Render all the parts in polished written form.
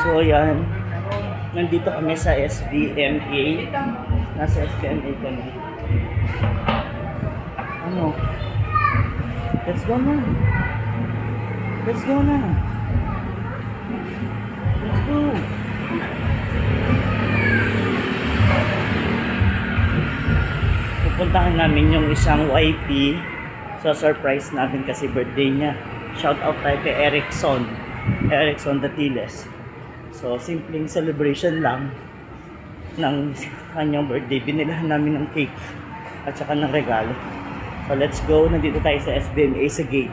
So yan, nandito kami sa SBMA. Nasa SBMA kami. Ano? Let's go na. Let's go na. Let's go. Pupuntahan namin yung isang YP. So surprise namin kasi birthday niya. Shout out tayo kay Erickson Datiles. So, simpleng celebration lang ng kanyang birthday. Binilahan namin ng cake at saka ng regalo. So, let's go. Nandito tayo sa SBMA sa gate.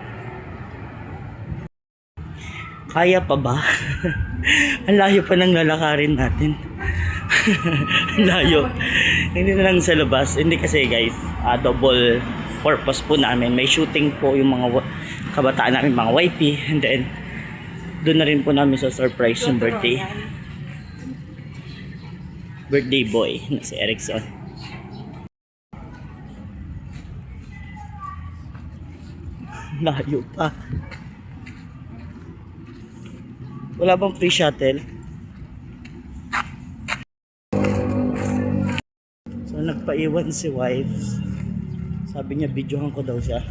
Kaya pa ba? Ang layo pa ng lalakarin natin. Ang layo. Hindi na lang sa labas. Hindi kasi guys, double purpose po namin. May shooting po yung mga kabataan namin, mga YP. And then, doon na rin po namin sa surprise yung birthday boy na si Erickson. Layo pa. Wala bang free shuttle? So nagpaiwan si wife. Sabi niya videohan ko daw siya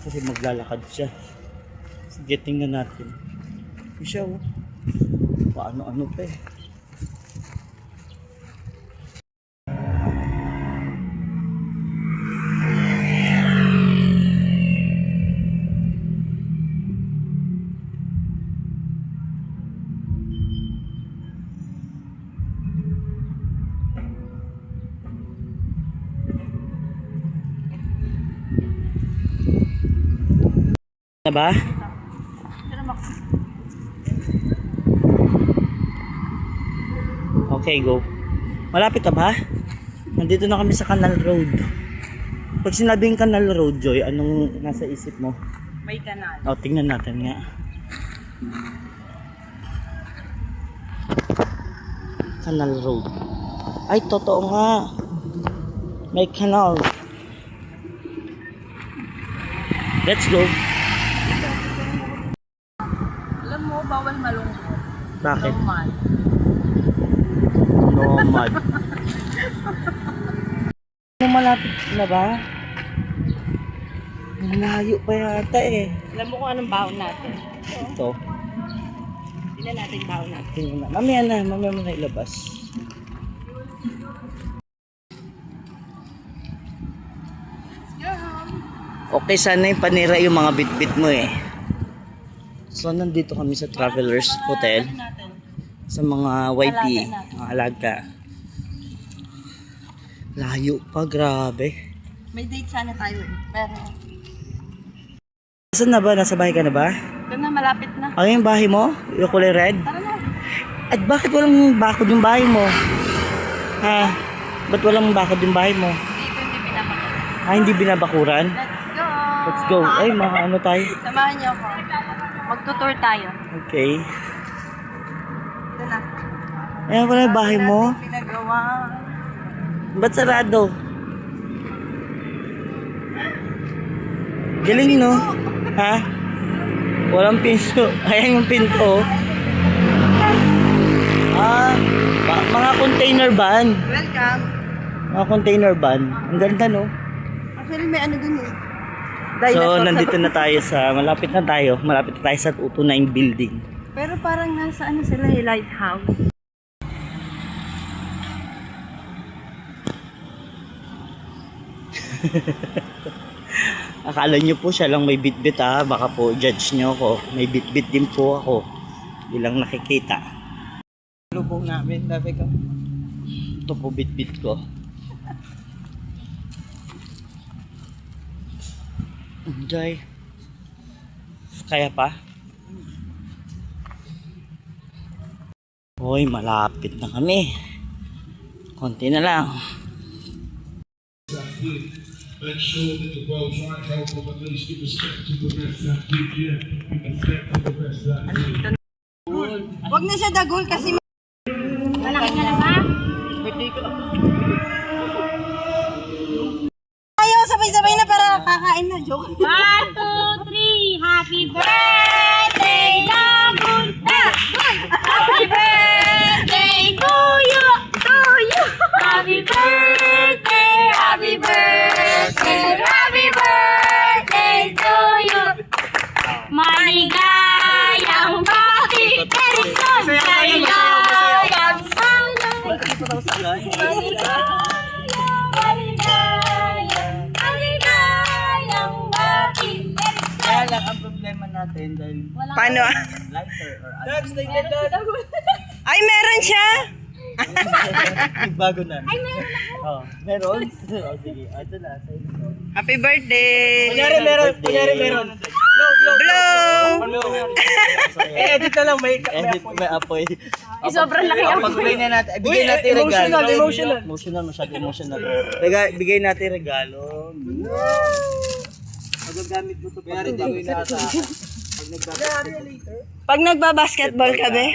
kasi maglalakad siya. Sige, tingnan natin. Siya, oh. Paano-ano pa eh. Na ba? Okay, go. Malapit ka ba? Nandito na kami sa Canal Road. Pag sinabing Canal Road, Joy, anong nasa isip mo? May kanal. O, tingnan natin nga. Canal Road. Ay, totoo nga. May canal. Let's go. Alam mo, bawal malungkot. Bakit? Normal. Nomad. Malapit na ba? Malayo pa yata eh. Alam mo kung anong baon natin? Ito. Tingnan natin baon natin. Tingnan na. Mamaya mo na ilabas. Okay, sana yung panira yung mga bit-bit mo eh. So, nandito kami sa Travelers Hotel. Sa mga YP, mga alaga. Layo pa, grabe. May date sana tayo eh. Pero, Saan na ba? Nasa bahay ka na ba? ito na, malapit na. Ano yung bahay mo? Yung kulay red? Tara na. At bakit walang bakod yung bahay mo? Ha? Ba't walang bakod yung bahay mo? Dito hindi pinapakilan. Ah, hindi binabakuran? Let's go! Let's go. Ay, mga ano tayo? Samahan niyo ako. Magtutour tayo. Okay. Ito na. Ayan pala yung bahay mo. Natin pinagawa. Ba't sarado? Galing, no? Ha? Walang pinto. Ayan yung pinto. Ah, mga container van. Welcome. Mga container van. Ang ganda, no? Actually, may ano dun eh. So, nandito na tayo sa, malapit na tayo sa 229 building. Pero parang nasa ano sila eh, lighthouse. Akala nyo po siya lang may bit-bit ha, baka po judge nyo ako. May bit-bit din po ako. Bilang nakikita. Lubong namin, sabi ko. Ito po bit-bit ko. Enjoy. Kaya pa? Hoy, malapit na kami. Konti na lang. ensure that the world try and help them at least give respect to the rest that did, yeah. Give respect to the rest that did. Huwag na siya dagol kasi Malaki na naman. Birthday ko. ayaw sabay-sabay na para kakain na. Joke. 1, 2, 3. Happy birthday, Dagul! Happy birthday to you! To you! Happy birthday! Happy birthday! Happy birthday to you! Maligayang bati! Ericson! Maligayang sana! Maligayang bati! Kaya lang ang problema natin dahil Paano? lighter or ano. Ay, meron siya! Bago na. Ay, meron ako. Oh, meron? Oh, sige. Ito na. Sa inyo. Happy birthday! Kunyari meron. Blow! Edit na lang, may apoy. sobrang laki ang Pag-play na natin, bigay natin regalo. Emotional, masyado emotional. Bigay natin regalo. Magagamit mo ito. Kaya rin gawin natin. Pag nagbabasketball ka, be?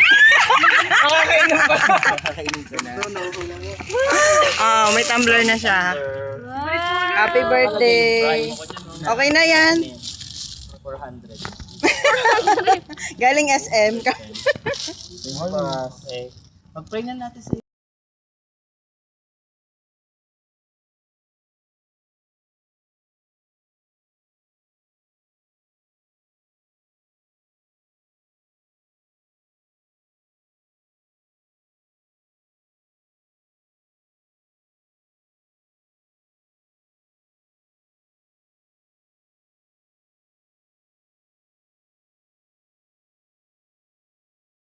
Nakakainom ka na. Oh, may tumbler na siya. Happy birthday! Okay na yan. 400. Galing SM ka. Pag-pray na natin sa